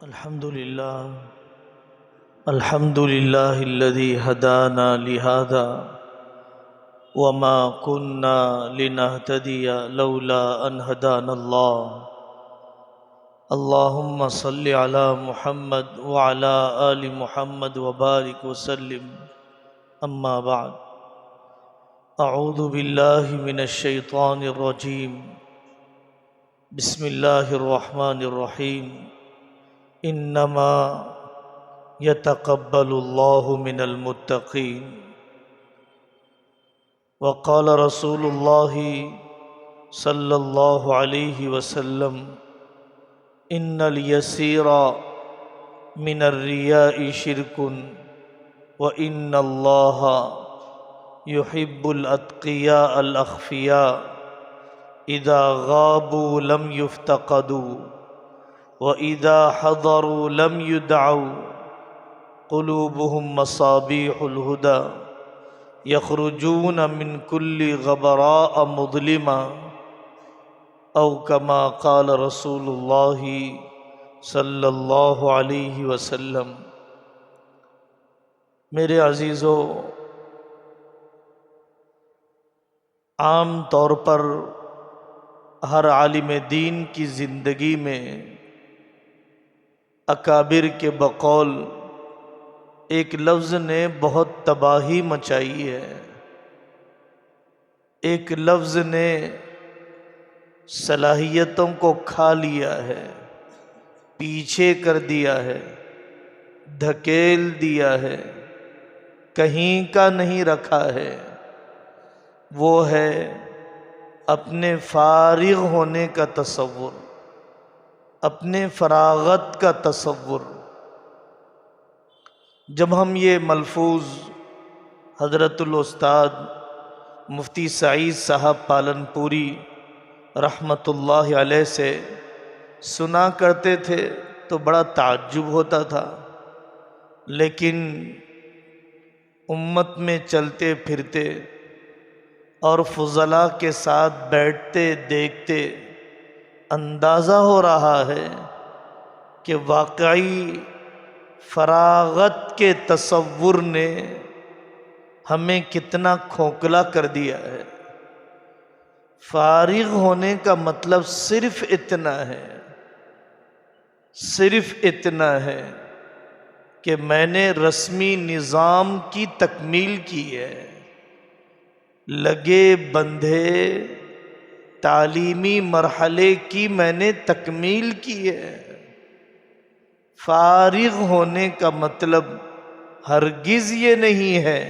الحمد لله الذي هدانا لهذا وما كنا لنهتدي لولا أن هدانا الله. اللهم صل على محمد وعلى آل محمد وبارك وسلم. أما بعد، أعوذ بالله من الشيطان الرجيم. بسم الله الرحمن الرحيم. انما يتقبل الله من المتقين. وقال رسول الله صلى الله عليه وسلم: ان اليسير من الرياء شرك وان الله يحب الاتقياء الاخفياء اذا غابوا لم يفتقدوا وَإِذَا حَضَرُوا لَمْ يُدْعَوْا قُلُوبُهُمْ مَصَابِيحُ الْهُدَى يَخْرُجُونَ مِنْ كُلِّ غَبَرَاءَ مُظْلِمَةٍ أَوْ كَمَا قَالَ رسول اللہ صلی اللہ علیہ وسلم. میرے عزیزو، عام طور پر ہر عالم دین کی زندگی میں اکابر کے بقول ایک لفظ نے بہت تباہی مچائی ہے. ایک لفظ نے صلاحیتوں کو کھا لیا ہے، پیچھے کر دیا ہے، دھکیل دیا ہے، کہیں کا نہیں رکھا ہے. وہ ہے اپنے فارغ ہونے کا تصور، اپنے فراغت کا تصور. جب ہم یہ ملفوظ حضرت الاستاذ مفتی سعید صاحب پالنپوری رحمۃ اللہ علیہ سے سنا کرتے تھے تو بڑا تعجب ہوتا تھا، لیکن امت میں چلتے پھرتے اور فضلاء کے ساتھ بیٹھتے دیکھتے اندازہ ہو رہا ہے کہ واقعی فراغت کے تصور نے ہمیں کتنا کھوکھلا کر دیا ہے. فارغ ہونے کا مطلب صرف اتنا ہے کہ میں نے رسمی نظام کی تکمیل کی ہے، لگے بندھے تعلیمی مرحلے کی میں نے تکمیل کی ہے. فارغ ہونے کا مطلب ہرگز یہ نہیں ہے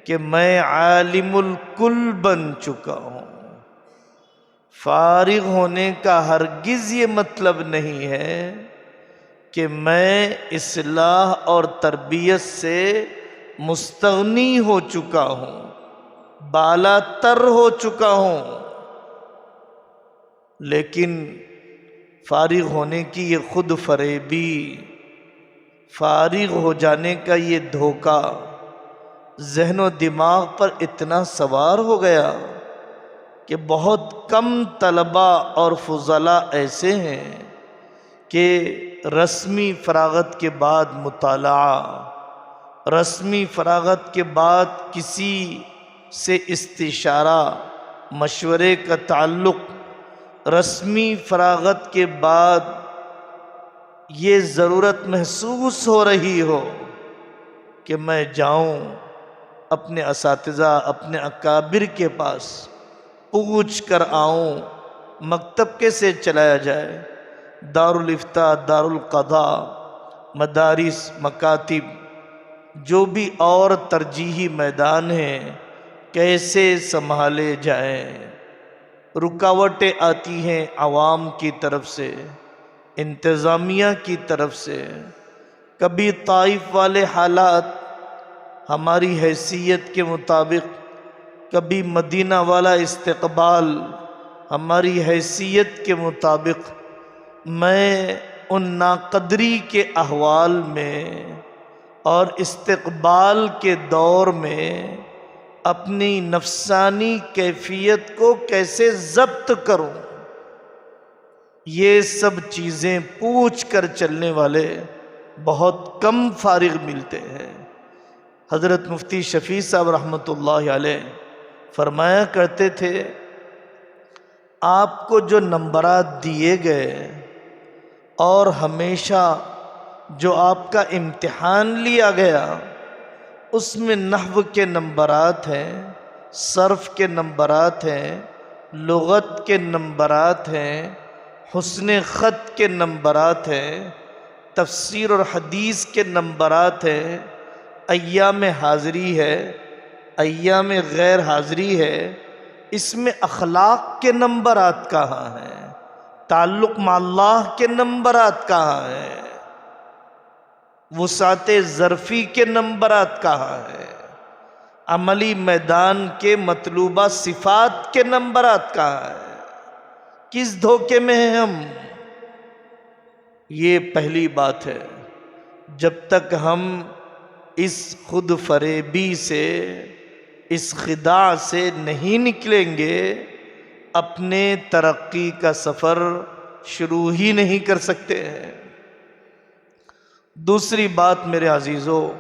کہ میں عالم الکل بن چکا ہوں. فارغ ہونے کا ہرگز یہ مطلب نہیں ہے کہ میں اصلاح اور تربیت سے مستغنی ہو چکا ہوں، بالا تر ہو چکا ہوں. لیکن فارغ ہونے کی یہ خود فریبی، فارغ ہو جانے کا یہ دھوکہ ذہن و دماغ پر اتنا سوار ہو گیا کہ بہت کم طلباء اور فضلاء ایسے ہیں کہ رسمی فراغت کے بعد مطالعہ، رسمی فراغت کے بعد کسی سے استشارہ مشورے کا تعلق، رسمی فراغت کے بعد یہ ضرورت محسوس ہو رہی ہو کہ میں جاؤں اپنے اساتذہ، اپنے اکابر کے پاس پوچھ کر آؤں مکتب کیسے چلایا جائے، دارالافتاء، دارالقضاء، مدارس، مکاتب، جو بھی اور ترجیحی میدان ہیں کیسے سنبھالے جائیں. رکاوٹیں آتی ہیں عوام کی طرف سے، انتظامیہ کی طرف سے. کبھی طائف والے حالات ہماری حیثیت کے مطابق، کبھی مدینہ والا استقبال ہماری حیثیت کے مطابق. میں ان ناقدری کے احوال میں اور استقبال کے دور میں اپنی نفسانی کیفیت کو کیسے ضبط کروں؟ یہ سب چیزیں پوچھ کر چلنے والے بہت کم فارغ ملتے ہیں۔ حضرت مفتی شفیع صاحب رحمۃ اللہ علیہ فرمایا کرتے تھے، آپ کو جو نمبرات دیے گئے اور ہمیشہ جو آپ کا امتحان لیا گیا، اس میں نحو کے نمبرات ہیں، صرف کے نمبرات ہیں، لغت کے نمبرات ہیں، حسن خط کے نمبرات ہیں، تفسیر اور حدیث کے نمبرات ہیں، ایام حاضری ہے، ایام غیر حاضری ہے، اس میں اخلاق کے نمبرات کہاں ہیں؟ تعلق مع اللہ کے نمبرات کہاں ہیں؟ وسعت ظرفی کے نمبرات کہاں ہیں؟ عملی میدان کے مطلوبہ صفات کے نمبرات کہاں ہیں؟ کس دھوکے میں ہیں ہم؟ یہ پہلی بات ہے۔ جب تک ہم اس خود فریبی سے، اس خداع سے نہیں نکلیں گے، اپنے ترقی کا سفر شروع ہی نہیں کر سکتے ہیں۔ دوسری بات میرے عزیزو،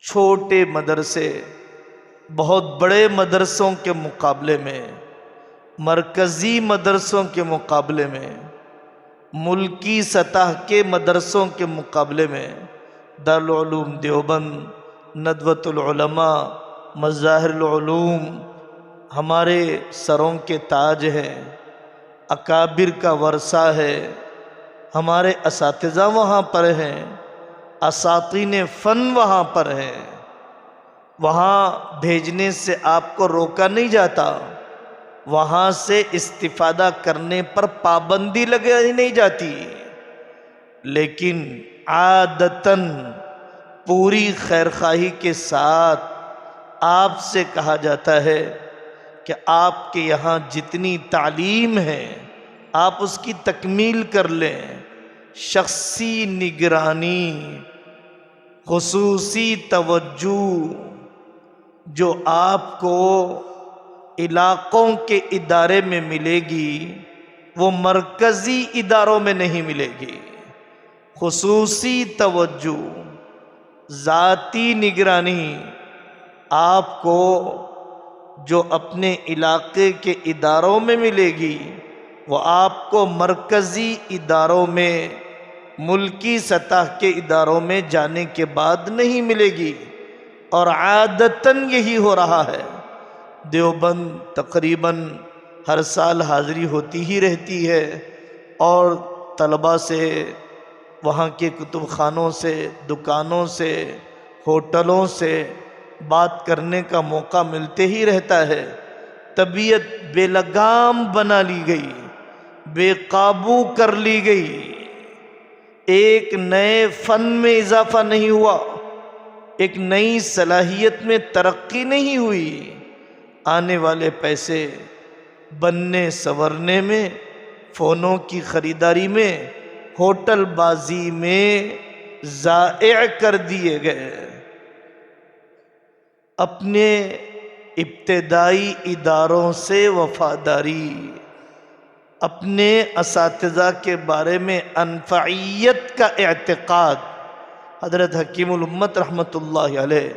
چھوٹے مدرسے بہت بڑے مدرسوں کے مقابلے میں، مرکزی مدرسوں کے مقابلے میں، ملکی سطح کے مدرسوں کے مقابلے میں دارالعلوم دیوبند، ندوۃ العلماء، مظاہر العلوم ہمارے سروں کے تاج ہیں، اکابر کا ورثہ ہے، ہمارے اساتذہ وہاں پر ہیں، اساطین فن وہاں پر ہیں۔ وہاں بھیجنے سے آپ کو روکا نہیں جاتا، وہاں سے استفادہ کرنے پر پابندی لگائی نہیں جاتی، لیکن عادتاً پوری خیرخواہی کے ساتھ آپ سے کہا جاتا ہے کہ آپ کے یہاں جتنی تعلیم ہے آپ اس کی تکمیل کر لیں۔ شخصی نگرانی، خصوصی توجہ جو آپ کو علاقوں کے ادارے میں ملے گی وہ مرکزی اداروں میں نہیں ملے گی۔ خصوصی توجہ، ذاتی نگرانی آپ کو جو اپنے علاقے کے اداروں میں ملے گی وہ آپ کو مرکزی اداروں میں، ملکی سطح کے اداروں میں جانے کے بعد نہیں ملے گی۔ اور عادتاً یہی ہو رہا ہے۔ دیوبند تقریباً ہر سال حاضری ہوتی ہی رہتی ہے، اور طلباء سے، وہاں کے کتب خانوں سے، دکانوں سے، ہوٹلوں سے بات کرنے کا موقع ملتے ہی رہتا ہے۔ طبیعت بے لگام بنا لی گئی، بے قابو کر لی گئی، ایک نئے فن میں اضافہ نہیں ہوا، ایک نئی صلاحیت میں ترقی نہیں ہوئی۔ آنے والے پیسے بننے سنورنے میں، فونوں کی خریداری میں، ہوٹل بازی میں ضائع کر دیے گئے۔ اپنے ابتدائی اداروں سے وفاداری، اپنے اساتذہ کے بارے میں انفعیت کا اعتقاد۔ حضرت حکیم الامت رحمۃ اللہ علیہ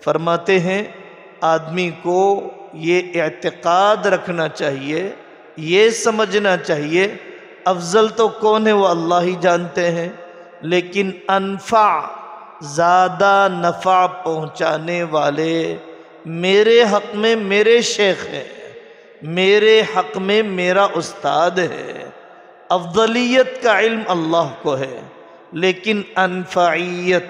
فرماتے ہیں، آدمی کو یہ اعتقاد رکھنا چاہیے، یہ سمجھنا چاہیے افضل تو کون ہے وہ اللہ ہی جانتے ہیں، لیکن انفع، زیادہ نفع پہنچانے والے میرے حق میں میرے شیخ ہیں، میرے حق میں میرا استاد ہے۔ افضلیت کا علم اللہ کو ہے، لیکن انفعیت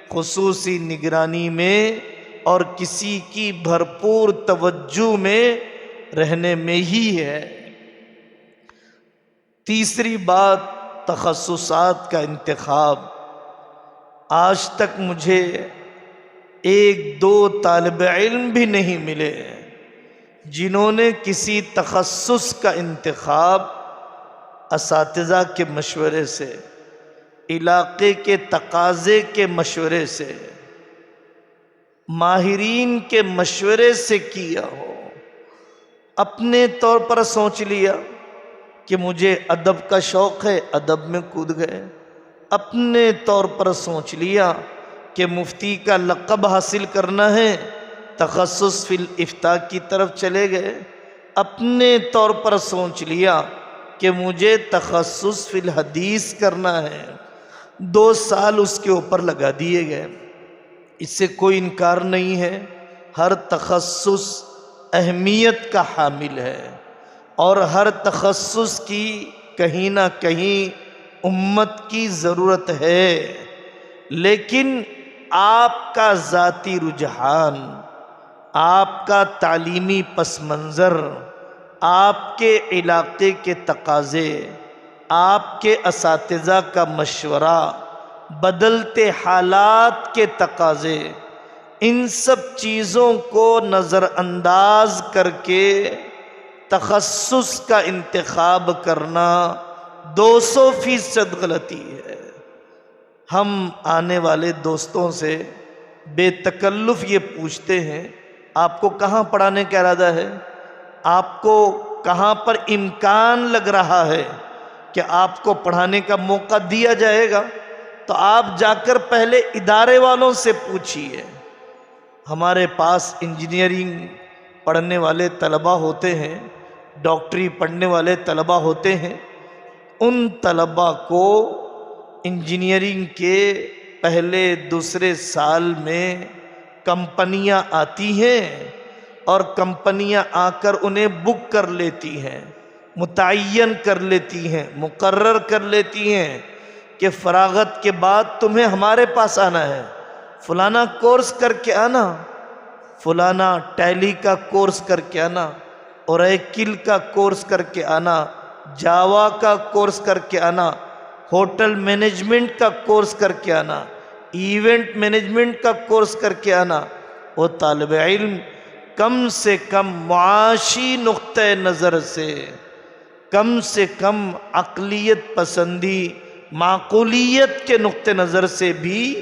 خصوصی نگرانی میں اور کسی کی بھرپور توجہ میں رہنے میں ہی ہے۔ تیسری بات، تخصصات کا انتخاب۔ آج تک مجھے ایک دو طالب علم بھی نہیں ملے جنہوں نے کسی تخصص کا انتخاب اساتذہ کے مشورے سے، علاقے کے تقاضے کے مشورے سے، ماہرین کے مشورے سے کیا ہو۔ اپنے طور پر سوچ لیا کہ مجھے ادب کا شوق ہے، ادب میں کود گئے۔ اپنے طور پر سوچ لیا کہ مفتی کا لقب حاصل کرنا ہے، تخصص فی الافتاء کی طرف چلے گئے۔ اپنے طور پر سوچ لیا کہ مجھے تخصص فی الحدیث کرنا ہے، 2 سال اس کے اوپر لگا دیے گئے۔ اس سے کوئی انکار نہیں ہے، ہر تخصص اہمیت کا حامل ہے اور ہر تخصص کی کہیں نہ کہیں امت کی ضرورت ہے، لیکن آپ کا ذاتی رجحان، آپ کا تعلیمی پس منظر، آپ کے علاقے کے تقاضے، آپ کے اساتذہ کا مشورہ، بدلتے حالات کے تقاضے، ان سب چیزوں کو نظر انداز کر کے تخصص کا انتخاب کرنا 200% غلطی ہے۔ ہم آنے والے دوستوں سے بے تکلف یہ پوچھتے ہیں، آپ کو کہاں پڑھانے کا ارادہ ہے؟ آپ کو کہاں پر امکان لگ رہا ہے کہ آپ کو پڑھانے کا موقع دیا جائے گا؟ تو آپ جا کر پہلے ادارے والوں سے پوچھیے۔ ہمارے پاس انجینئرنگ پڑھنے والے طلبہ ہوتے ہیں، ڈاکٹری پڑھنے والے طلبہ ہوتے ہیں، ان طلبہ کو انجینئرنگ کے پہلے دوسرے سال میں کمپنیاں آتی ہیں اور کمپنیاں آ کر انہیں بک کر لیتی ہیں، متعین کر لیتی ہیں، مقرر کر لیتی ہیں کہ فراغت کے بعد تمہیں ہمارے پاس آنا ہے، فلانا کورس کر کے آنا، فلانا ٹیلی کا کورس کر کے آنا، اوریکل کا کورس کر کے آنا، جاوا کا کورس کر کے آنا، ہوٹل مینجمنٹ کا کورس کر کے آنا، ایونٹ مینجمنٹ کا کورس کر کے آنا۔ وہ طالب علم کم سے کم معاشی نقطۂ نظر سے کم عقلیت پسندی، معقولیت کے نقطۂ نظر سے بھی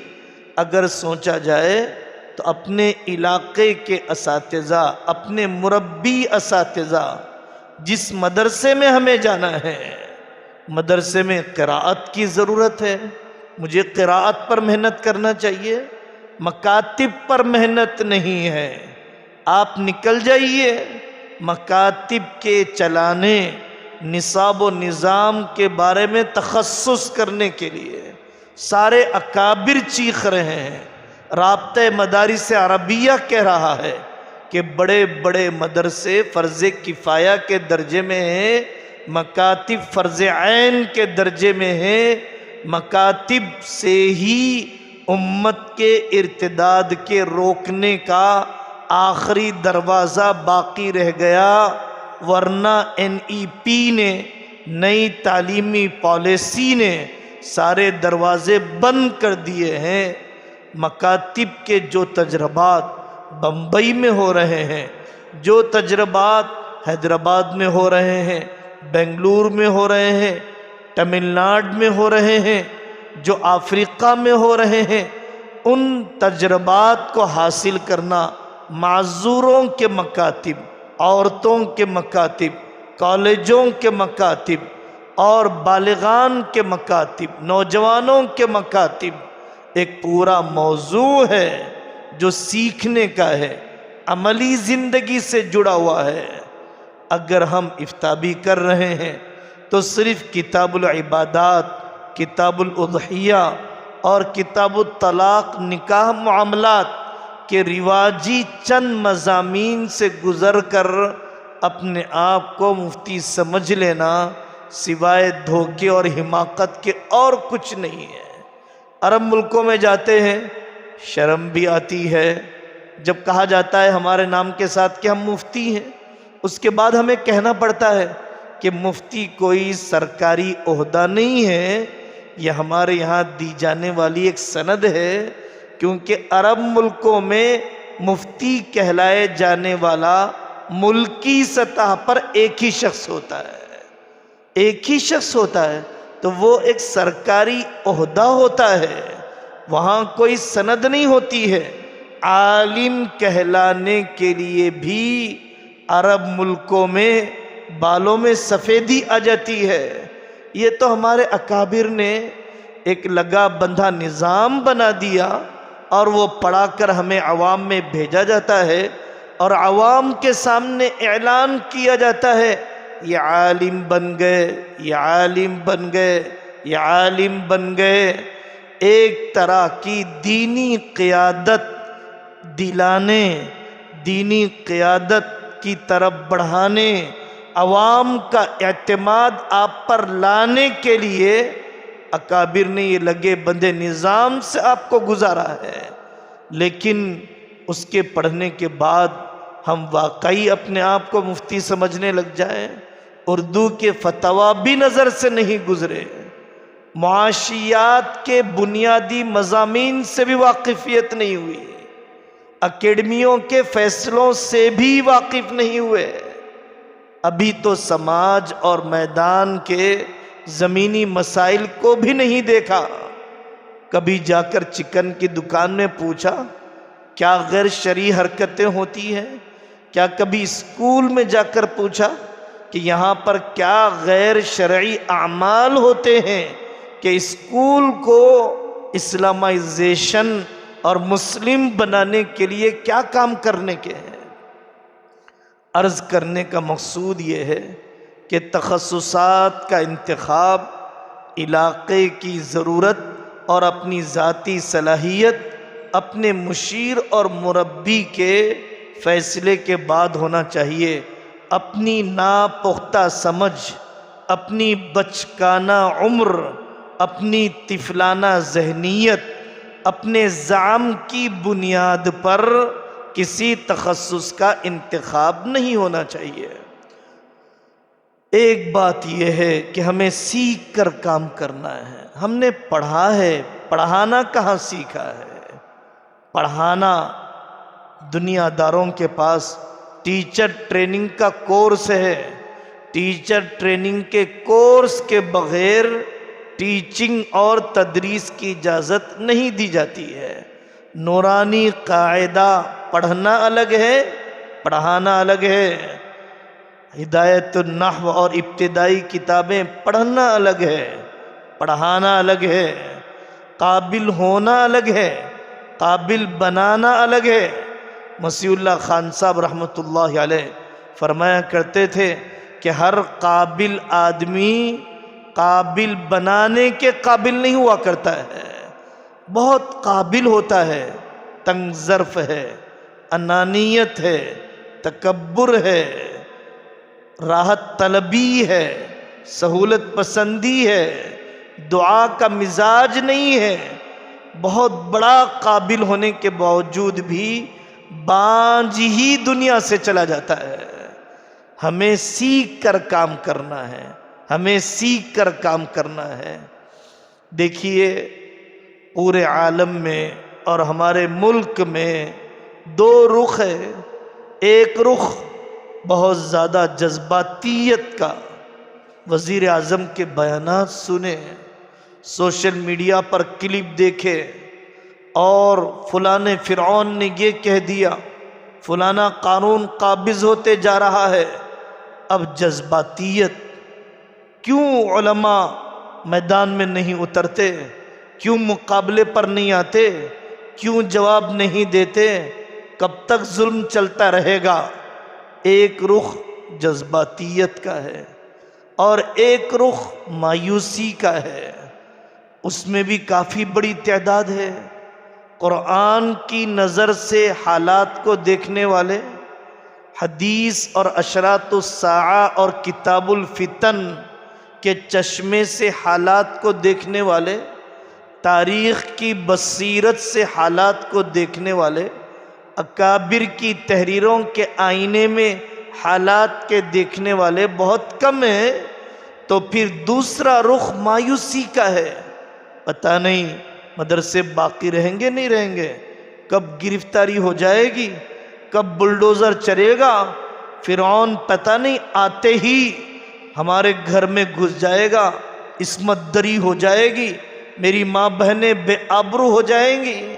اگر سوچا جائے تو اپنے علاقے کے اساتذہ، اپنے مربی اساتذہ، جس مدرسے میں ہمیں جانا ہے، مدرسے میں قراءت کی ضرورت ہے، مجھے قراءت پر محنت کرنا چاہیے، مکاتب پر محنت نہیں ہے۔ آپ نکل جائیے مکاتب کے چلانے، نصاب و نظام کے بارے میں تخصص کرنے کے لیے۔ سارے اکابر چیخ رہے ہیں، رابطہ مدارس عربیہ کہہ رہا ہے کہ بڑے بڑے مدرسے فرض کفایہ کے درجے میں ہیں، مکاتب فرض عین کے درجے میں ہیں، مکاتب سے ہی امت کے ارتداد کے روکنے کا آخری دروازہ باقی رہ گیا، ورنہ NEP نے، نئی تعلیمی پالیسی نے سارے دروازے بند کر دیے ہیں۔ مکاتب کے جو تجربات بمبئی میں ہو رہے ہیں، جو تجربات حیدرآباد میں ہو رہے ہیں، بنگلور میں ہو رہے ہیں، تمل ناڈو میں ہو رہے ہیں، جو افریقہ میں ہو رہے ہیں، ان تجربات کو حاصل کرنا معذوروں کے مکاتب، عورتوں کے مکاتب، کالجوں کے مکاتب اور بالغان کے مکاتب، نوجوانوں کے مکاتب ایک پورا موضوع ہے جو سیکھنے کا ہے، عملی زندگی سے جڑا ہوا ہے۔ اگر ہم افتاء بھی کر رہے ہیں تو صرف کتاب العبادات، کتاب الاضحیہ اور کتاب الطلاق، نکاح معاملات کے رواجی چند مضامین سے گزر کر اپنے آپ کو مفتی سمجھ لینا سوائے دھوکے اور حماقت کے اور کچھ نہیں ہے۔ عرب ملکوں میں جاتے ہیں، شرم بھی آتی ہے جب کہا جاتا ہے ہمارے نام کے ساتھ کہ ہم مفتی ہیں، اس کے بعد ہمیں کہنا پڑتا ہے کہ مفتی کوئی سرکاری عہدہ نہیں ہے، یہ ہمارے یہاں دی جانے والی ایک سند ہے، کیونکہ عرب ملکوں میں مفتی کہلائے جانے والا ملکی سطح پر ایک ہی شخص ہوتا ہے، ایک ہی شخص ہوتا ہے، تو وہ ایک سرکاری عہدہ ہوتا ہے، وہاں کوئی سند نہیں ہوتی ہے۔ عالم کہلانے کے لیے بھی عرب ملکوں میں بالوں میں سفیدی آ جاتی ہے۔ یہ تو ہمارے اکابر نے ایک لگا بندھا نظام بنا دیا اور وہ پڑھا کر ہمیں عوام میں بھیجا جاتا ہے اور عوام کے سامنے اعلان کیا جاتا ہے یہ عالم بن گئے، یہ عالم بن گئے، یہ عالم بن گئے۔ ایک طرح کی دینی قیادت دلانے، دینی قیادت کی طرف بڑھانے، عوام کا اعتماد آپ پر لانے کے لیے اکابر نے یہ لگے بندے نظام سے آپ کو گزارا ہے۔ لیکن اس کے پڑھنے کے بعد ہم واقعی اپنے آپ کو مفتی سمجھنے لگ جائیں، اردو کے فتوا بھی نظر سے نہیں گزرے، معاشیات کے بنیادی مضامین سے بھی واقفیت نہیں ہوئی، اکیڈمیوں کے فیصلوں سے بھی واقف نہیں ہوئے، ابھی تو سماج اور میدان کے زمینی مسائل کو بھی نہیں دیکھا۔ کبھی جا کر چکن کی دکان میں پوچھا کیا غیر شرعی حرکتیں ہوتی ہیں؟ کیا کبھی اسکول میں جا کر پوچھا کہ یہاں پر کیا غیر شرعی اعمال ہوتے ہیں کہ اسکول کو اسلامائزیشن اور مسلم بنانے کے لیے کیا کام کرنے کے ہیں؟ عرض کرنے کا مقصود یہ ہے کہ تخصصات کا انتخاب علاقے کی ضرورت اور اپنی ذاتی صلاحیت اپنے مشیر اور مربی کے فیصلے کے بعد ہونا چاہیے۔ اپنی ناپختہ سمجھ، اپنی بچکانہ عمر، اپنی طفلانہ ذہنیت، اپنے زعم کی بنیاد پر کسی تخصص کا انتخاب نہیں ہونا چاہیے۔ ایک بات یہ ہے کہ ہمیں سیکھ کر کام کرنا ہے۔ ہم نے پڑھا ہے، پڑھانا کہاں سیکھا ہے؟ پڑھانا دنیا داروں کے پاس ٹیچر ٹریننگ کا کورس ہے، ٹیچر ٹریننگ کے کورس کے بغیر ٹیچنگ اور تدریس کی اجازت نہیں دی جاتی ہے۔ نورانی قاعدہ پڑھنا الگ ہے، پڑھانا الگ ہے۔ ہدایت النحو اور ابتدائی کتابیں پڑھنا الگ ہے، پڑھانا الگ ہے۔ قابل ہونا الگ ہے، قابل بنانا الگ ہے۔ مسیح اللہ خان صاحب رحمۃ اللہ علیہ فرمایا کرتے تھے کہ ہر قابل آدمی قابل بنانے کے قابل نہیں ہوا کرتا ہے۔ بہت قابل ہوتا ہے، تنگ ظرف ہے، انانیت ہے، تکبر ہے، راحت طلبی ہے، سہولت پسندی ہے، دعا کا مزاج نہیں ہے۔ بہت بڑا قابل ہونے کے باوجود بھی بانجھ ہی دنیا سے چلا جاتا ہے۔ ہمیں سیکھ کر کام کرنا ہے، ہمیں سیکھ کر کام کرنا ہے۔ دیکھیے پورے عالم میں اور ہمارے ملک میں دو رخ ہے۔ ایک رخ بہت زیادہ جذباتیت کا، وزیر اعظم کے بیانات سنے، سوشل میڈیا پر کلپ دیکھے اور فلاں فرعون نے یہ کہہ دیا، فلانا قانون قابض ہوتے جا رہا ہے۔ اب جذباتیت، کیوں علماء میدان میں نہیں اترتے؟ کیوں مقابلے پر نہیں آتے؟ کیوں جواب نہیں دیتے؟ کب تک ظلم چلتا رہے گا؟ ایک رخ جذباتیت کا ہے اور ایک رخ مایوسی کا ہے، اس میں بھی کافی بڑی تعداد ہے۔ قرآن کی نظر سے حالات کو دیکھنے والے، حدیث اور اشراط الساعہ اور کتاب الفتن کے چشمے سے حالات کو دیکھنے والے، تاریخ کی بصیرت سے حالات کو دیکھنے والے، اکابر کی تحریروں کے آئینے میں حالات کے دیکھنے والے بہت کم ہیں۔ تو پھر دوسرا رخ مایوسی کا ہے۔ پتہ نہیں مدرسے باقی رہیں گے نہیں رہیں گے، کب گرفتاری ہو جائے گی، کب بلڈوزر چلے گا، فرعون پتہ نہیں آتے ہی ہمارے گھر میں گھس جائے گا، عصمت دری ہو جائے گی، میری ماں بہنیں بے آبرو ہو جائیں گی۔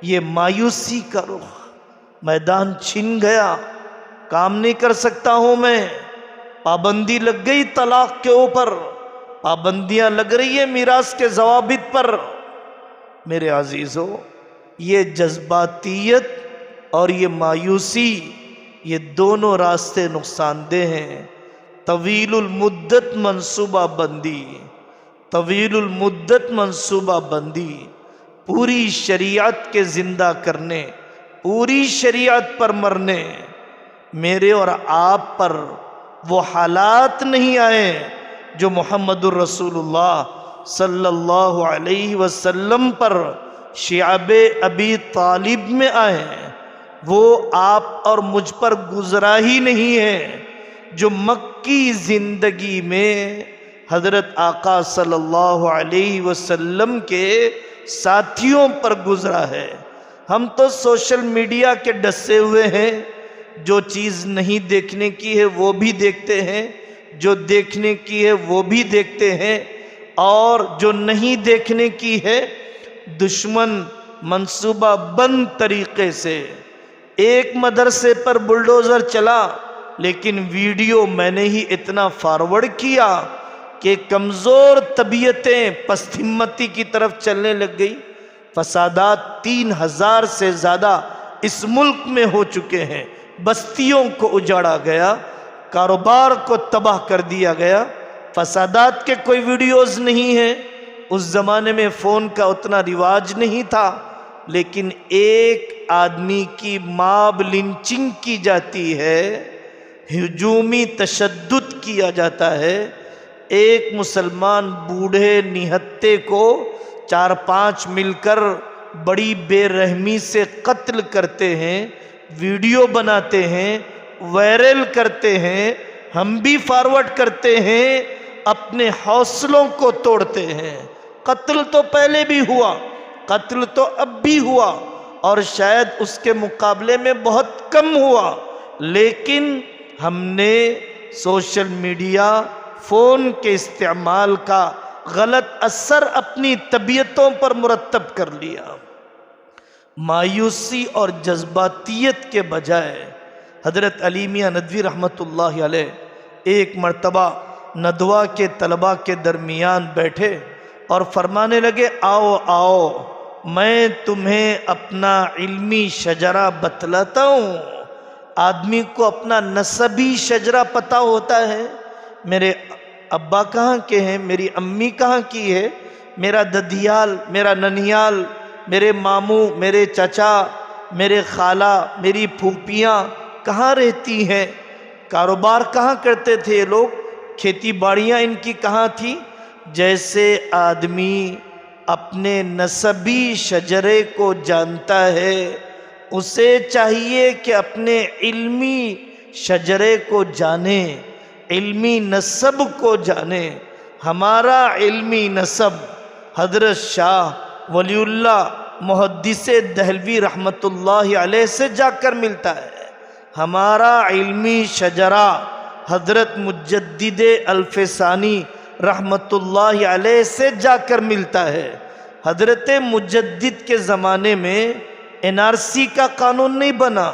یہ مایوسی کا رخ، میدان چھن گیا، کام نہیں کر سکتا ہوں میں، پابندی لگ گئی طلاق کے اوپر، پابندیاں لگ رہی ہیں میراث کے ضوابط پر۔ میرے عزیزو، یہ جذباتیت اور یہ مایوسی، یہ دونوں راستے نقصان دہ ہیں۔ طویل المدت منصوبہ بندی، طویل المدت منصوبہ بندی، پوری شریعت کے زندہ کرنے، پوری شریعت پر مرنے، میرے اور آپ پر وہ حالات نہیں آئے جو محمد الرسول اللہ صلی اللہ علیہ وسلم پر شعب ابی طالب میں آئے ہیں، وہ آپ اور مجھ پر گزرا ہی نہیں ہے جو مکی زندگی میں حضرت آقا صلی اللہ علیہ وسلم کے ساتھیوں پر گزرا ہے۔ ہم تو سوشل میڈیا کے ڈسے ہوئے ہیں، جو چیز نہیں دیکھنے کی ہے وہ بھی دیکھتے ہیں، جو دیکھنے کی ہے وہ بھی دیکھتے ہیں، اور جو نہیں دیکھنے کی ہے دشمن منصوبہ بند طریقے سے۔ ایک مدرسے پر بلڈوزر چلا، لیکن ویڈیو میں نے ہی اتنا فارورڈ کیا کہ کمزور طبیعتیں پست ہمتی کی طرف چلنے لگ گئی۔ فسادات 3000 سے زیادہ اس ملک میں ہو چکے ہیں، بستیوں کو اجاڑا گیا، کاروبار کو تباہ کر دیا گیا۔ فسادات کے کوئی ویڈیوز نہیں ہیں، اس زمانے میں فون کا اتنا رواج نہیں تھا، لیکن ایک آدمی کی ماب لنچنگ کی جاتی ہے، ہجومی تشدد کیا جاتا ہے، ایک مسلمان بوڑھے نہتے کو 4-5 مل کر بڑی بے رحمی سے قتل کرتے ہیں، ویڈیو بناتے ہیں، وائرل کرتے ہیں، ہم بھی فارورڈ کرتے ہیں، اپنے حوصلوں کو توڑتے ہیں۔ قتل تو پہلے بھی ہوا، قتل تو اب بھی ہوا، اور شاید اس کے مقابلے میں بہت کم ہوا، لیکن ہم نے سوشل میڈیا، فون کے استعمال کا غلط اثر اپنی طبیعتوں پر مرتب کر لیا۔ مایوسی اور جذباتیت کے بجائے حضرت علی میاں ندوی رحمۃ اللہ علیہ ایک مرتبہ ندوہ کے طلباء کے درمیان بیٹھے اور فرمانے لگے، آؤ آؤ میں تمہیں اپنا علمی شجرہ بتلاتا ہوں۔ آدمی کو اپنا نسبی شجرہ پتہ ہوتا ہے، میرے ابا کہاں کے ہیں، میری امی کہاں کی ہے، میرا ددیال، میرا ننیال، میرے ماموں، میرے چچا، میرے خالہ، میری پھوپھیاں کہاں رہتی ہیں، کاروبار کہاں کرتے تھے یہ لوگ، کھیتی باڑیاں ان کی کہاں تھی۔ جیسے آدمی اپنے نسبی شجرے کو جانتا ہے، اسے چاہیے کہ اپنے علمی شجرے کو جانے، علمی نسب کو جانے۔ ہمارا علمی نسب حضرت شاہ ولی اللہ محدث دہلوی رحمۃ اللہ علیہ سے جا کر ملتا ہے، ہمارا علمی شجرہ حضرت مجدد الفسانی رحمۃ اللہ علیہ سے جا کر ملتا ہے۔ حضرت مجدد کے زمانے میں NRC کا قانون نہیں بنا،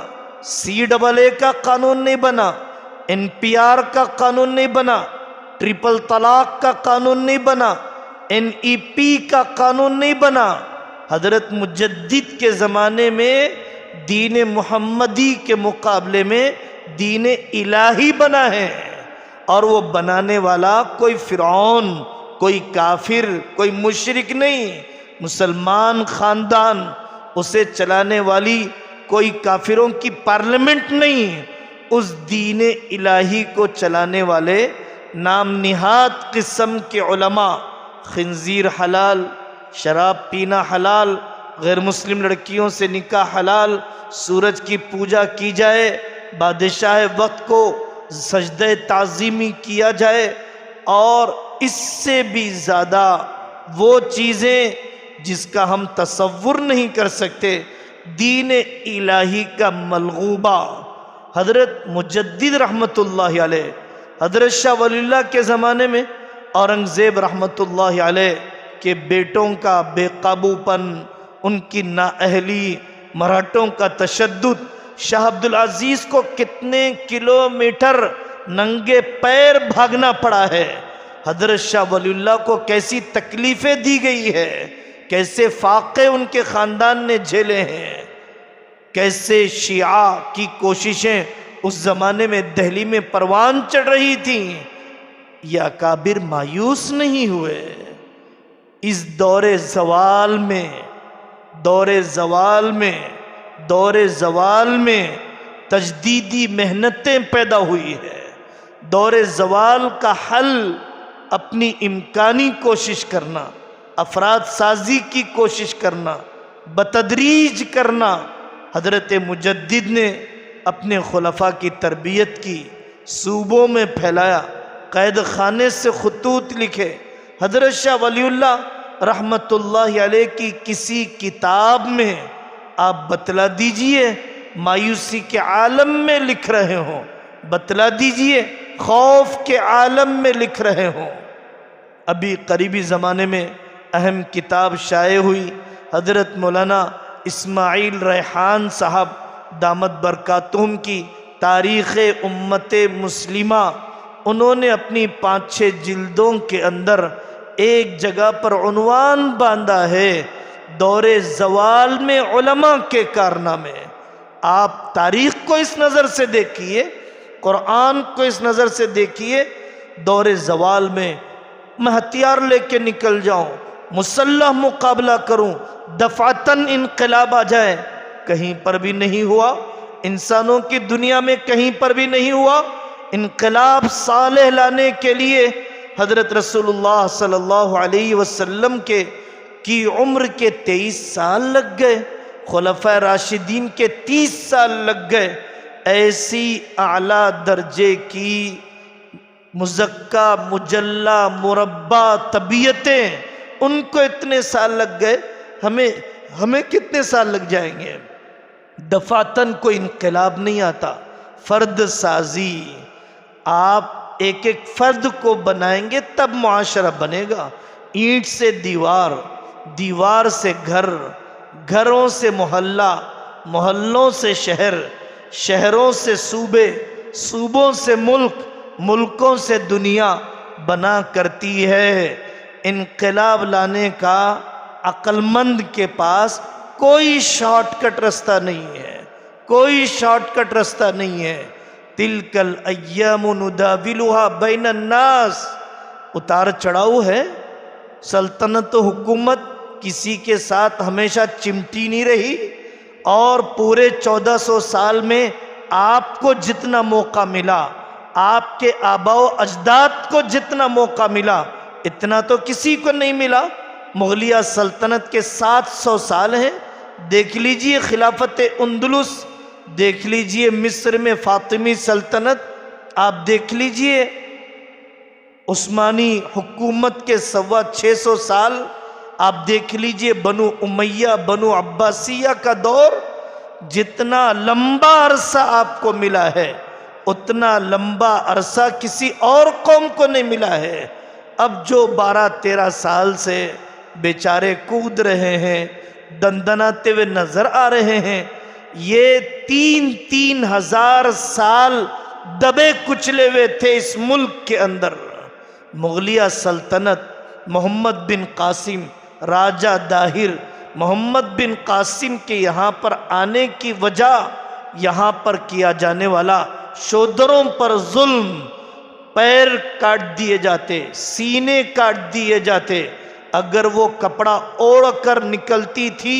CAA کا قانون نہیں بنا، NPR کا قانون نہیں بنا، ٹرپل طلاق کا قانون نہیں بنا، NEP کا قانون نہیں بنا۔ حضرت مجدد کے زمانے میں دین محمدی کے مقابلے میں دین الہی بنا ہے، اور وہ بنانے والا کوئی فرعون، کوئی کافر، کوئی مشرک نہیں، مسلمان خاندان، اسے چلانے والی کوئی کافروں کی پارلیمنٹ نہیں، اس دین الہی کو چلانے والے نام نہاد قسم کے علماء، خنزیر حلال، شراب پینا حلال، غیر مسلم لڑکیوں سے نکاح حلال، سورج کی پوجا کی جائے، بادشاہ وقت کو سجدہ تعظیمی کیا جائے، اور اس سے بھی زیادہ وہ چیزیں جس کا ہم تصور نہیں کر سکتے، دین الہی کا ملغوبہ۔ حضرت مجدد رحمت اللہ علیہ، حضرت شاہ ولی اللہ کے زمانے میں اورنگزیب رحمت اللہ علیہ کے بیٹوں کا بے قابو پن، ان کی نااہلی، مراٹھوں کا تشدد، شاہ عبدالعزیز کو کتنے کلومیٹر ننگے پیر بھاگنا پڑا ہے، حضرت شاہ ولی اللہ کو کیسی تکلیفیں دی گئی ہے، کیسے فاقے ان کے خاندان نے جھیلے ہیں، کیسے شیعہ کی کوششیں اس زمانے میں دہلی میں پروان چڑھ رہی تھیں، یہ اکابر مایوس نہیں ہوئے۔ اس دور زوال میں تجدیدی محنتیں پیدا ہوئی ہے۔ دور زوال کا حل اپنی امکانی کوشش کرنا، افراد سازی کی کوشش کرنا، بتدریج کرنا۔ حضرت مجدد نے اپنے خلفاء کی تربیت کی، صوبوں میں پھیلایا، قید خانے سے خطوط لکھے۔ حضرت شاہ ولی اللہ رحمت اللہ علیہ کی کسی کتاب میں آپ بتلا دیجئے مایوسی کے عالم میں لکھ رہے ہوں، بتلا دیجئے خوف کے عالم میں لکھ رہے ہوں۔ ابھی قریبی زمانے میں اہم کتاب شائع ہوئی، حضرت مولانا اسماعیل ریحان صاحب دامت برکاتہم کی تاریخ امت مسلمہ۔ انہوں نے اپنی 5-6 جلدوں کے اندر ایک جگہ پر عنوان باندھا ہے، دور زوال میں علماء کے کارنامے۔ آپ تاریخ کو اس نظر سے دیکھیے، قرآن کو اس نظر سے دیکھیے۔ دور زوال میں میں ہتھیار لے کے نکل جاؤں، مسلح مقابلہ کروں، دفعتاً انقلاب آ جائے، کہیں پر بھی نہیں ہوا، انسانوں کی دنیا میں کہیں پر بھی نہیں ہوا۔ انقلاب صالح لانے کے لیے حضرت رسول اللہ صلی اللہ علیہ وسلم کی عمر کے 23 سال لگ گئے، خلفائے راشدین کے 30 سال لگ گئے۔ ایسی اعلیٰ درجے کی مزکہ مجلہ مربع طبیعتیں، ان کو اتنے سال لگ گئے، ہمیں کتنے سال لگ جائیں گے؟ دفعتاً کوئی انقلاب نہیں آتا، فرد سازی۔ آپ ایک ایک فرد کو بنائیں گے تب معاشرہ بنے گا۔ اینٹ سے دیوار، دیوار سے گھر، گھروں سے محلہ، محلوں سے شہر، شہروں سے صوبے، صوبوں سے ملک، ملکوں سے دنیا بنا کرتی ہے۔ انقلاب لانے کا عقل مند کے پاس کوئی شارٹ کٹ رستہ نہیں ہے، کوئی شارٹ کٹ رستہ نہیں ہے۔ تلک الایام نداولها بین الناس، اتار چڑھاؤ ہے۔ سلطنت و حکومت کسی کے ساتھ ہمیشہ چمٹی نہیں رہی، اور پورے 1400 سال میں آپ کو جتنا موقع ملا، آپ کے آباء و اجداد کو جتنا موقع ملا، اتنا تو کسی کو نہیں ملا۔ مغلیہ سلطنت کے 700 سال ہیں، دیکھ لیجئے خلافت اندلس، دیکھ لیجئے مصر میں فاطمی سلطنت، آپ دیکھ لیجئے عثمانی حکومت کے 650 سال، آپ دیکھ لیجئے بنو امیہ بنو عباسیہ کا دور۔ جتنا لمبا عرصہ آپ کو ملا ہے، اتنا لمبا عرصہ کسی اور قوم کو نہیں ملا ہے۔ اب جو 12-13 سال سے بیچارے کود رہے ہیں، دندناتے ہوئے نظر آ رہے ہیں، یہ 3-3 ہزار سال دبے کچلے ہوئے تھے اس ملک کے اندر۔ مغلیہ سلطنت، محمد بن قاسم، راجہ داہر محمد بن قاسم کے یہاں پر آنے کی وجہ، یہاں پر کیا جانے والا شودروں پر ظلم، پیر کاٹ دیے جاتے، سینے کاٹ دیے جاتے۔ اگر وہ کپڑا اوڑھ کر نکلتی تھی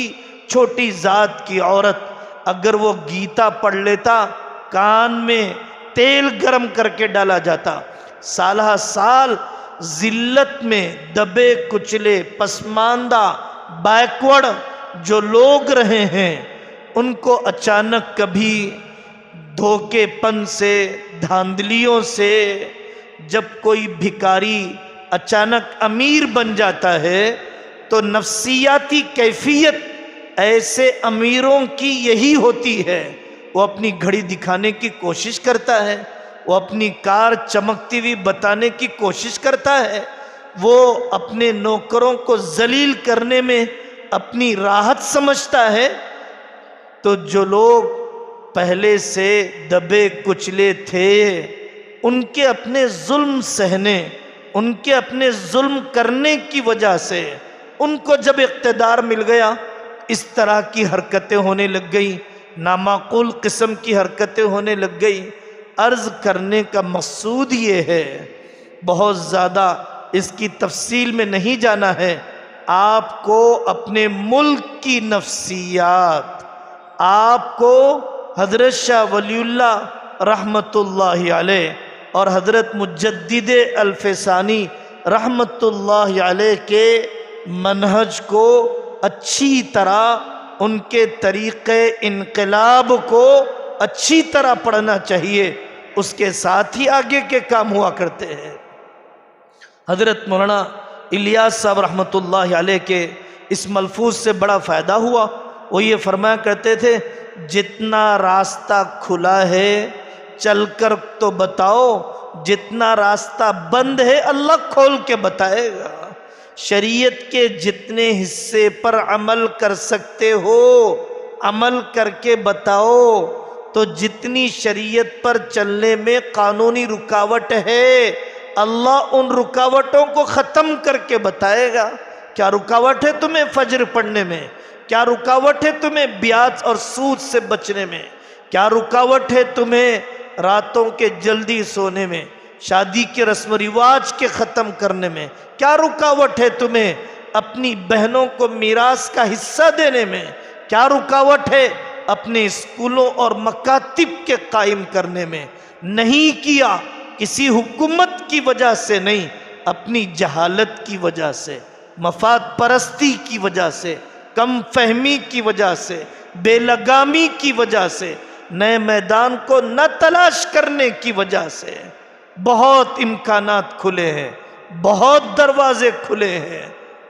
چھوٹی ذات کی عورت، اگر وہ گیتا پڑھ لیتا، کان میں تیل گرم کر کے ڈالا جاتا۔ سالہ سال ذلت میں دبے کچلے پسماندہ بیکورڈ جو لوگ رہے ہیں، ان کو اچانک کبھی دھوکے پن سے، دھاندلیوں سے، جب کوئی بھکاری اچانک امیر بن جاتا ہے تو نفسیاتی کیفیت ایسے امیروں کی یہی ہوتی ہے۔ وہ اپنی گھڑی دکھانے کی کوشش کرتا ہے، وہ اپنی کار چمکتی ہوئی بتانے کی کوشش کرتا ہے، وہ اپنے نوکروں کو ذلیل کرنے میں اپنی راحت سمجھتا ہے۔ تو جو لوگ پہلے سے دبے کچلے تھے، ان کے اپنے ظلم سہنے، ان کے اپنے ظلم کرنے کی وجہ سے ان کو جب اقتدار مل گیا اس طرح کی حرکتیں ہونے لگ گئی، نامعقول قسم کی حرکتیں ہونے لگ گئی۔ عرض کرنے کا مقصود یہ ہے، بہت زیادہ اس کی تفصیل میں نہیں جانا ہے، آپ کو اپنے ملک کی نفسیات، آپ کو حضرت شاہ ولی اللہ رحمت اللہ علیہ اور حضرت مجدد الفسانی رحمت اللہ علیہ کے منہج کو اچھی طرح، ان کے طریقے انقلاب کو اچھی طرح پڑھنا چاہیے، اس کے ساتھ ہی آگے کے کام ہوا کرتے ہیں۔ حضرت مولانا الیاس صاحب رحمت اللہ علیہ کے اس ملفوظ سے بڑا فائدہ ہوا۔ وہ یہ فرمایا کرتے تھے، جتنا راستہ کھلا ہے چل کر تو بتاؤ، جتنا راستہ بند ہے اللہ کھول کے بتائے گا۔ شریعت کے جتنے حصے پر عمل کر سکتے ہو عمل کر کے بتاؤ، تو جتنی شریعت پر چلنے میں قانونی رکاوٹ ہے اللہ ان رکاوٹوں کو ختم کر کے بتائے گا۔ کیا رکاوٹ ہے تمہیں فجر پڑھنے میں؟ کیا رکاوٹ ہے تمہیں بیعت اور سود سے بچنے میں؟ کیا رکاوٹ ہے تمہیں راتوں کے جلدی سونے میں، شادی کے رسم و رواج کے ختم کرنے میں؟ کیا رکاوٹ ہے تمہیں اپنی بہنوں کو میراث کا حصہ دینے میں؟ کیا رکاوٹ ہے اپنے اسکولوں اور مکاتب کے قائم کرنے میں؟ نہیں کیا، کسی حکومت کی وجہ سے نہیں، اپنی جہالت کی وجہ سے، مفاد پرستی کی وجہ سے، کم فہمی کی وجہ سے، بے لگامی کی وجہ سے، نئے میدان کو نہ تلاش کرنے کی وجہ سے۔ بہت امکانات کھلے ہیں، بہت دروازے کھلے ہیں،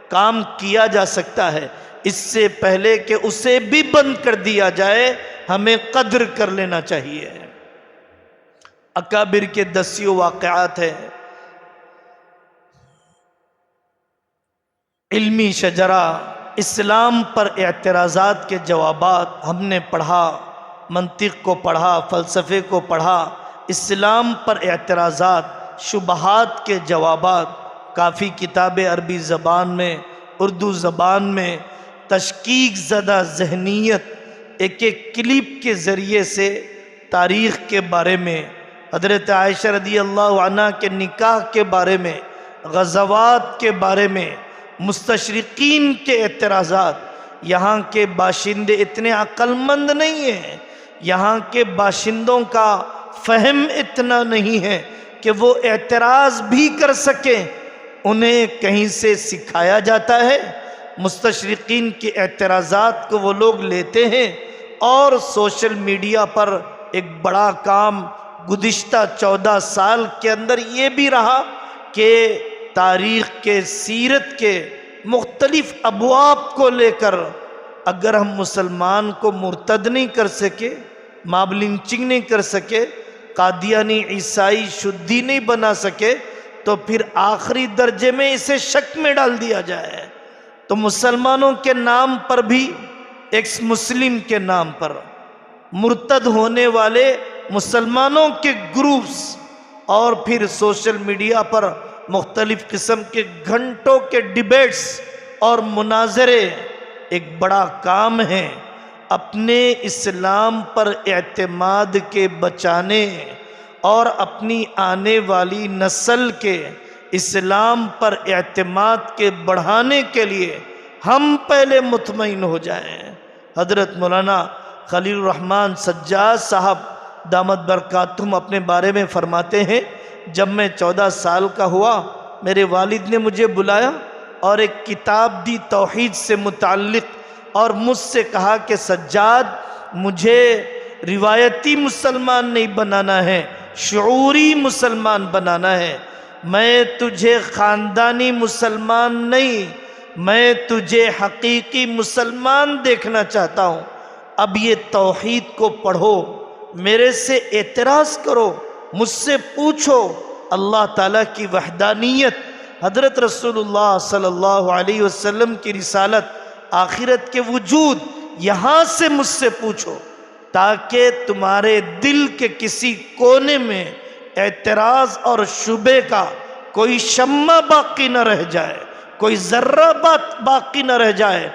کام کیا جا سکتا ہے۔ اس سے پہلے کہ اسے بھی بند کر دیا جائے ہمیں قدر کر لینا چاہیے۔ اکابر کے دسیوں واقعات ہیں، علمی شجرہ، اسلام پر اعتراضات کے جوابات ہم نے پڑھا، منطق کو پڑھا، فلسفے کو پڑھا، اسلام پر اعتراضات، شبہات کے جوابات، کافی کتابیں عربی زبان میں، اردو زبان میں، تشکیک زدہ ذہنیت، ایک ایک کلپ کے ذریعے سے تاریخ کے بارے میں، حضرت عائشہ رضی اللہ عنہ کے نکاح کے بارے میں، غزوات کے بارے میں، مستشرقین کے اعتراضات۔ یہاں کے باشندے اتنے عقل مند نہیں ہیں، یہاں کے باشندوں کا فہم اتنا نہیں ہے کہ وہ اعتراض بھی کر سکیں، انہیں کہیں سے سکھایا جاتا ہے۔ مستشرقین کے اعتراضات کو وہ لوگ لیتے ہیں اور سوشل میڈیا پر ایک بڑا کام گزشتہ 14 سال کے اندر یہ بھی رہا کہ تاریخ کے، سیرت کے مختلف ابواب کو لے کر اگر ہم مسلمان کو مرتد نہیں کر سکے، ماب لنچنگ نہیں کر سکے، قادیانی عیسائی شدھی نہیں بنا سکے، تو پھر آخری درجے میں اسے شک میں ڈال دیا جائے۔ تو مسلمانوں کے نام پر بھی، ایکس مسلم کے نام پر مرتد ہونے والے مسلمانوں کے گروپس، اور پھر سوشل میڈیا پر مختلف قسم کے گھنٹوں کے ڈیبیٹس اور مناظرے، ایک بڑا کام ہے اپنے اسلام پر اعتماد کے بچانے اور اپنی آنے والی نسل کے اسلام پر اعتماد کے بڑھانے کے لیے ہم پہلے مطمئن ہو جائیں۔ حضرت مولانا خلیل الرحمن سجاد صاحب دامت برکاتہم اپنے بارے میں فرماتے ہیں، جب میں 14 سال کا ہوا میرے والد نے مجھے بلایا اور ایک کتاب دی توحید سے متعلق، اور مجھ سے کہا کہ سجاد مجھے روایتی مسلمان نہیں بنانا ہے، شعوری مسلمان بنانا ہے، میں تجھے خاندانی مسلمان نہیں، میں تجھے حقیقی مسلمان دیکھنا چاہتا ہوں۔ اب یہ توحید کو پڑھو، میرے سے اعتراض کرو، مجھ سے پوچھو، اللہ تعالیٰ کی وحدانیت، حضرت رسول اللہ صلی اللہ علیہ وسلم کی رسالت، آخرت کے وجود، یہاں سے مجھ سے پوچھو۔ تاکہ تمہارے دل کے کسی کونے میں اعتراض اور شبے کا کوئی شمع باقی نہ رہ جائے، کوئی ذرہ بات باقی نہ رہ جائے۔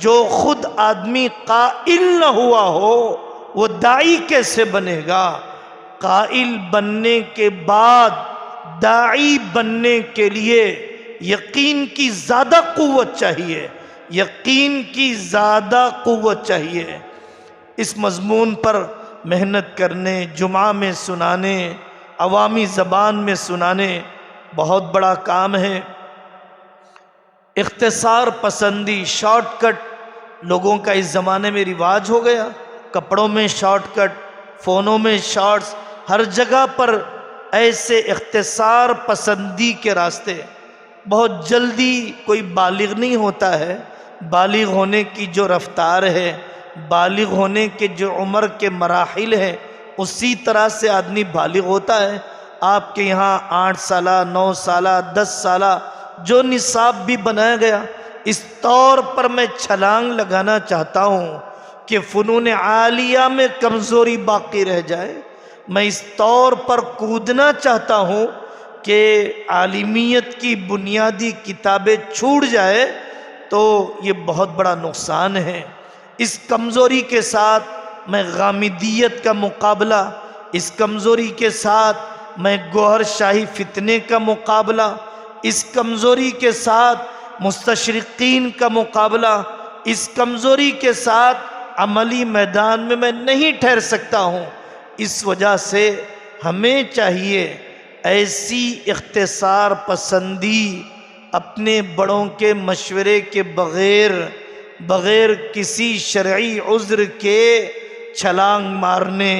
جو خود آدمی قائل نہ ہوا ہو وہ داعی کیسے بنے گا؟ قائل بننے کے بعد داعی بننے کے لیے یقین کی زیادہ قوت چاہیے، یقین کی زیادہ قوت چاہیے۔ اس مضمون پر محنت کرنے، جمعہ میں سنانے، عوامی زبان میں سنانے بہت بڑا کام ہے۔ اختصار پسندی، شارٹ کٹ لوگوں کا اس زمانے میں رواج ہو گیا۔ کپڑوں میں شارٹ کٹ، فونوں میں شارٹس، ہر جگہ پر ایسے اختصار پسندی کے راستے۔ بہت جلدی کوئی بالغ نہیں ہوتا ہے، بالغ ہونے کی جو رفتار ہے، بالغ ہونے کے جو عمر کے مراحل ہیں، اسی طرح سے آدمی بالغ ہوتا ہے۔ آپ کے یہاں 8 سالہ، 9 سالہ، 10 سالہ جو نصاب بھی بنایا گیا، اس طور پر میں چھلانگ لگانا چاہتا ہوں کہ فنون عالیہ میں کمزوری باقی رہ جائے۔ میں اس طور پر کودنا چاہتا ہوں کہ عالمیت کی بنیادی کتابیں چھوٹ جائے تو یہ بہت بڑا نقصان ہے۔ اس کمزوری کے ساتھ میں غامدیت کا مقابلہ، اس کمزوری کے ساتھ میں گوہر شاہی فتنے کا مقابلہ، اس کمزوری کے ساتھ مستشرقین کا مقابلہ، اس کمزوری کے ساتھ عملی میدان میں نہیں ٹھہر سکتا ہوں۔ اس وجہ سے ہمیں چاہیے ایسی اختصار پسندی اپنے بڑوں کے مشورے کے بغیر کسی شرعی عذر کے چھلانگ مارنے،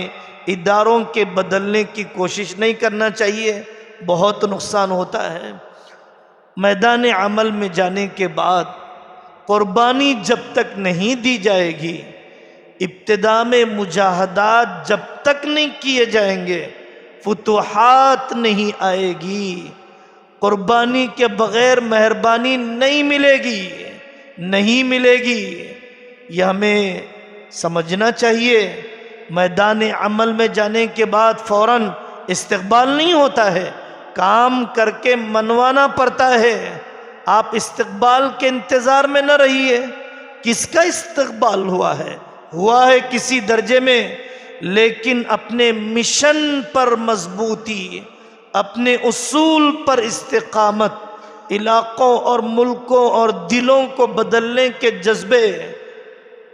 اداروں کے بدلنے کی کوشش نہیں کرنا چاہیے، بہت نقصان ہوتا ہے۔ میدان عمل میں جانے کے بعد قربانی جب تک نہیں دی جائے گی، ابتدا میں مجاہدات جب تک نہیں کیے جائیں گے، فتوحات نہیں آئے گی۔ قربانی کے بغیر مہربانی نہیں ملے گی، نہیں ملے گی۔ یہ ہمیں سمجھنا چاہیے۔ میدان عمل میں جانے کے بعد فوراً استقبال نہیں ہوتا ہے، کام کر کے منوانا پڑتا ہے۔ آپ استقبال کے انتظار میں نہ رہیے۔ کس کا استقبال ہوا ہے کسی درجے میں، لیکن اپنے مشن پر مضبوطی، اپنے اصول پر استقامت، علاقوں اور ملکوں اور دلوں کو بدلنے کے جذبے۔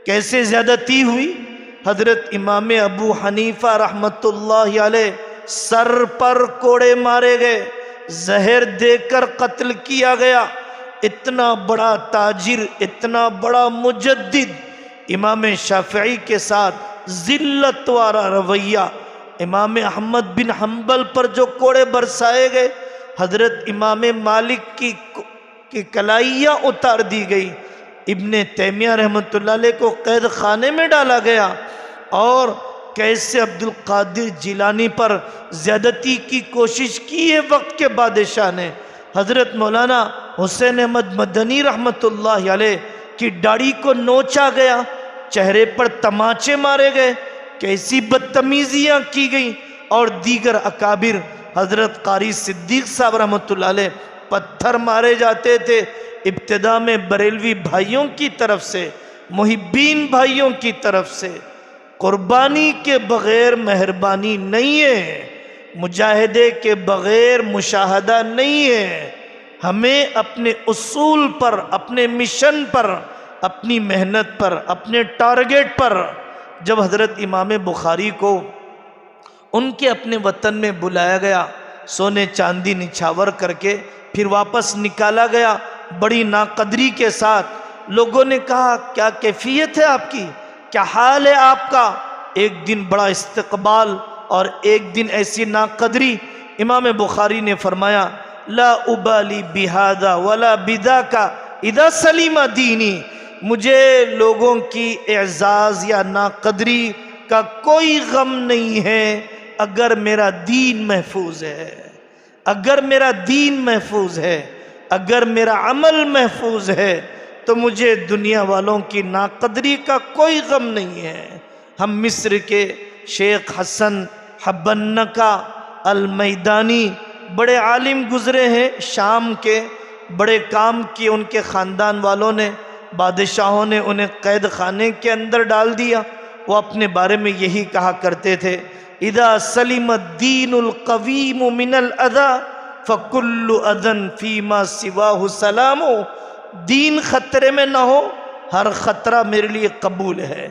کیسے زیادتی ہوئی؟ حضرت امام ابو حنیفہ رحمۃ اللہ علیہ سر پر کوڑے مارے گئے، زہر دے کر قتل کیا گیا۔ اتنا بڑا تاجر، اتنا بڑا مجدد، امام شافعی کے ساتھ ذلت والا رویہ، امام احمد بن حنبل پر جو کوڑے برسائے گئے، حضرت امام مالک کی کلائیاں اتار دی گئی، ابن تیمیہ رحمۃ اللہ علیہ کو قید خانے میں ڈالا گیا، اور کیسے عبد القادر جیلانی پر زیادتی کی کوشش کی ہے وقت کے بادشاہ نے۔ حضرت مولانا حسین احمد مدنی رحمۃ اللہ علیہ کی داڑھی کو نوچا گیا، چہرے پر تماچے مارے گئے، کیسی بدتمیزیاں کی گئیں، اور دیگر اکابر، حضرت قاری صدیق صاحب رحمۃ اللہ علیہ پتھر مارے جاتے تھے۔ ابتدا میں بریلوی بھائیوں کی طرف سے، محبین بھائیوں کی طرف سے۔ قربانی کے بغیر مہربانی نہیں ہے، مجاہدے کے بغیر مشاہدہ نہیں ہے۔ ہمیں اپنے اصول پر، اپنے مشن پر، اپنی محنت پر، اپنے ٹارگیٹ پر۔ جب حضرت امام بخاری کو ان کے اپنے وطن میں بلایا گیا، سونے چاندی نچھاور کر کے پھر واپس نکالا گیا بڑی ناقدری کے ساتھ، لوگوں نے کہا کیا کیفیت ہے آپ کی، کیا حال ہے آپ کا؟ ایک دن بڑا استقبال اور ایک دن ایسی ناقدری۔ امام بخاری نے فرمایا لا ابالی بہذا ولا بذاک اذا سلیم دینی، مجھے لوگوں کی اعزاز یا ناقدری کا کوئی غم نہیں ہے اگر میرا دین محفوظ ہے، اگر میرا دین محفوظ ہے، اگر میرا عمل محفوظ ہے تو مجھے دنیا والوں کی ناقدری کا کوئی غم نہیں ہے۔ ہم مصر کے شیخ حسن حبنکا المیدانی بڑے عالم گزرے ہیں، شام کے بڑے کام کیے، ان کے خاندان والوں نے، بادشاہوں نے انہیں قید خانے کے اندر ڈال دیا۔ وہ اپنے بارے میں یہی کہا کرتے تھے، اذا سلم الدین القویم من الاذى فکل اذن فیما سواہ سلام۔ دین خطرے میں نہ ہو، ہر خطرہ میرے لیے قبول ہے۔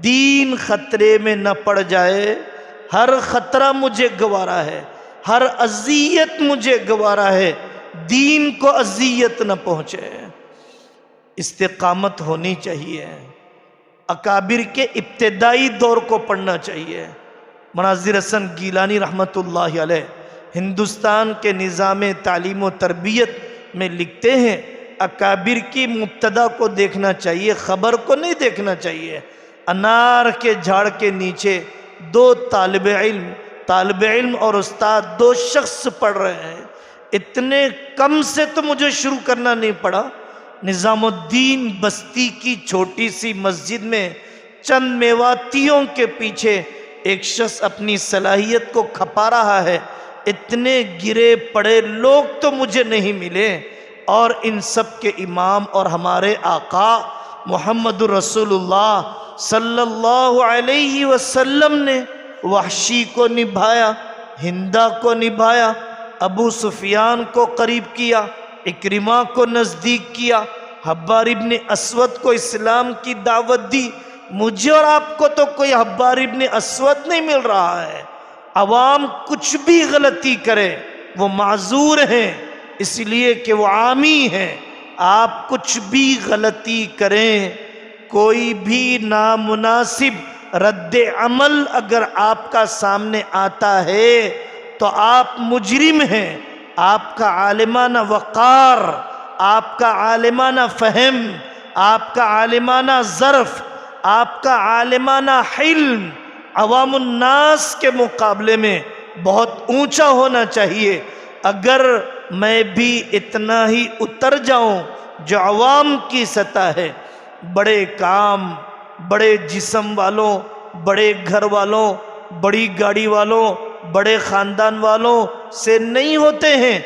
دین خطرے میں نہ پڑ جائے، ہر خطرہ مجھے گوارا ہے، ہر اذیت مجھے گوارا ہے، دین کو اذیت نہ پہنچے۔ استقامت ہونی چاہیے، اکابر کے ابتدائی دور کو پڑھنا چاہیے۔ مناظر حسن گیلانی رحمۃ اللہ علیہ ہندوستان کے نظام تعلیم و تربیت میں لکھتے ہیں، اکابر کی مبتدا کو دیکھنا چاہیے، خبر کو نہیں دیکھنا چاہیے۔ انار کے جھاڑ کے نیچے دو طالب علم اور استاد، دو شخص پڑھ رہے ہیں، اتنے کم سے تو مجھے شروع کرنا نہیں پڑا۔ نظام الدین بستی کی چھوٹی سی مسجد میں چند میواتیوں کے پیچھے ایک شخص اپنی صلاحیت کو کھپا رہا ہے، اتنے گرے پڑے لوگ تو مجھے نہیں ملے، اور ان سب کے امام اور ہمارے آقا محمد رسول اللہ صلی اللہ علیہ وسلم نے وحشی کو نبھایا، ہندا کو نبھایا، ابو سفیان کو قریب کیا، اکرمہ کو نزدیک کیا، حبار ابن اسود کو اسلام کی دعوت دی۔ مجھے اور آپ کو تو کوئی حبار ابن اسود نہیں مل رہا ہے۔ عوام کچھ بھی غلطی کرے وہ معذور ہیں، اس لیے کہ وہ عامی ہیں۔ آپ کچھ بھی غلطی کریں، کوئی بھی نامناسب رد عمل اگر آپ کا سامنے آتا ہے تو آپ مجرم ہیں۔ آپ کا عالمانہ وقار، آپ کا عالمانہ فہم، آپ کا عالمانہ ظرف، آپ کا عالمانہ حلم عوام الناس کے مقابلے میں بہت اونچا ہونا چاہیے۔ اگر میں بھی اتنا ہی اتر جاؤں جو عوام کی سطح ہے، بڑے کام، بڑے جسم والوں، بڑے گھر والوں، بڑی گاڑی والوں، بڑے خاندان والوں سے نہیں ہوتے ہیں،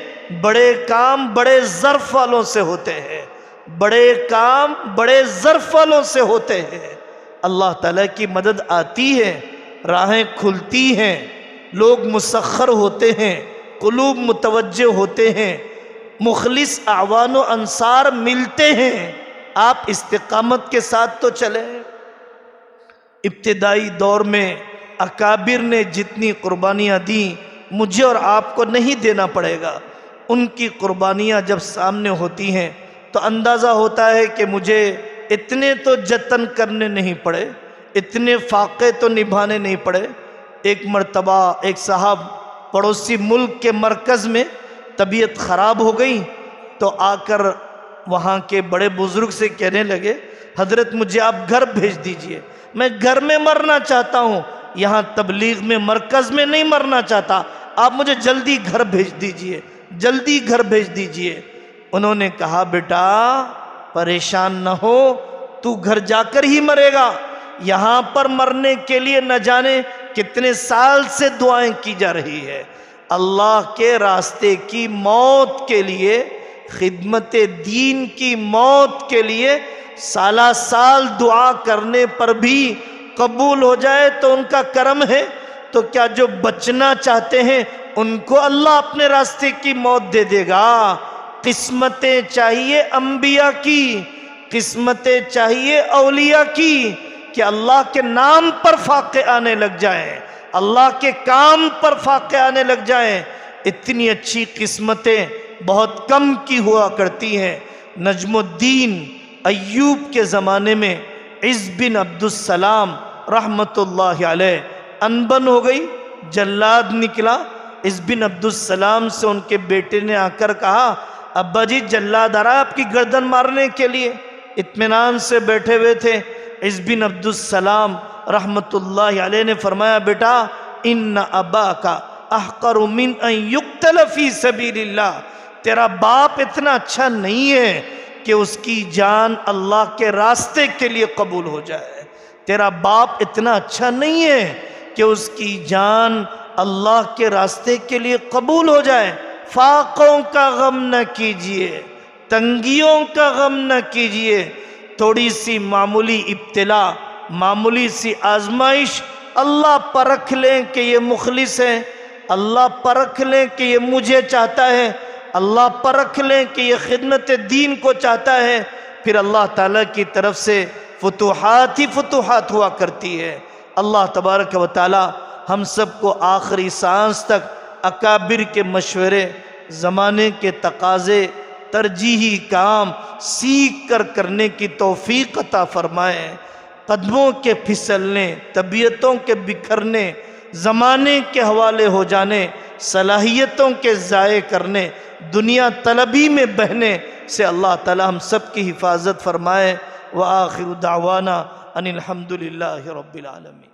بڑے کام بڑے ظرف والوں سے ہوتے ہیں، بڑے کام بڑے ظرف والوں سے ہوتے ہیں۔ اللہ تعالیٰ کی مدد آتی ہے، راہیں کھلتی ہیں، لوگ مسخر ہوتے ہیں، قلوب متوجہ ہوتے ہیں، مخلص اعوان و انصار ملتے ہیں۔ آپ استقامت کے ساتھ تو چلیں۔ ابتدائی دور میں اکابر نے جتنی قربانیاں دیں مجھے اور آپ کو نہیں دینا پڑے گا۔ ان کی قربانیاں جب سامنے ہوتی ہیں تو اندازہ ہوتا ہے کہ مجھے اتنے تو جتن کرنے نہیں پڑے، اتنے فاقے تو نبھانے نہیں پڑے۔ ایک مرتبہ ایک صاحب پڑوسی ملک کے مرکز میں طبیعت خراب ہو گئی تو آ کر وہاں کے بڑے بزرگ سے کہنے لگے، حضرت مجھے آپ گھر بھیج دیجئے، میں گھر میں مرنا چاہتا ہوں، یہاں تبلیغ میں مرکز میں نہیں مرنا چاہتا، آپ مجھے جلدی گھر بھیج دیجئے، جلدی گھر بھیج دیجئے۔ انہوں نے کہا، بیٹا پریشان نہ ہو، تو گھر جا کر ہی مرے گا، یہاں پر مرنے کے لیے نہ جانے کتنے سال سے دعائیں کی جا رہی ہے۔ اللہ کے راستے کی موت کے لیے، خدمت دین کی موت کے لیے سالہ سال دعا کرنے پر بھی قبول ہو جائے تو ان کا کرم ہے۔ تو کیا جو بچنا چاہتے ہیں ان کو اللہ اپنے راستے کی موت دے دے گا؟ قسمتیں چاہیے انبیاء کی، قسمتیں چاہیے اولیاء کی کہ اللہ کے نام پر فاقے آنے لگ جائیں، اللہ کے کام پر فاقے آنے لگ جائیں۔ اتنی اچھی قسمتیں بہت کم کی ہوا کرتی ہیں۔ نجم الدین ایوب کے زمانے میں عز بن عبد السلام رحمت اللہ علیہ انبن ہو گئی، جلاد نکلا۔ عز بن عبد السلام سے ان کے بیٹے نے آ کر کہا، ابا جی جلاد آ رہا ہے آپ کی گردن مارنے کے لیے۔ اطمینان سے بیٹھے ہوئے تھے۔ عز بن عبد السلام رحمت اللہ علیہ نے فرمایا، بیٹا ان اباک احقر من ان یقتل فی سبیل اللہ، تیرا باپ اتنا اچھا نہیں ہے کہ اس کی جان اللہ کے راستے کے لیے قبول ہو جائے۔ تیرا باپ اتنا اچھا نہیں ہے کہ اس کی جان اللہ کے راستے کے لیے قبول ہو جائے۔ فاقوں کا غم نہ کیجئے، تنگیوں کا غم نہ کیجئے، تھوڑی سی معمولی ابتلا، معمولی سی آزمائش، اللہ پرکھ لیں کہ یہ مخلص ہے، اللہ پرکھ لیں کہ یہ مجھے چاہتا ہے، اللہ پرکھ لیں کہ یہ خدمت دین کو چاہتا ہے، پھر اللہ تعالیٰ کی طرف سے فتوحات ہی فتوحات ہوا کرتی ہے۔ اللہ تبارک و تعالیٰ ہم سب کو آخری سانس تک اکابر کے مشورے، زمانے کے تقاضے، ترجیحی کام سیکھ کر کرنے کی توفیق عطا فرمائے۔ قدموں کے پھسلنے، طبیعتوں کے بکھرنے، زمانے کے حوالے ہو جانے، صلاحیتوں کے ضائع کرنے، دنیا طلبی میں بہنے سے اللہ تعالی ہم سب کی حفاظت فرمائے۔ وآخر دعوانا ان الحمد للہ رب العالمین۔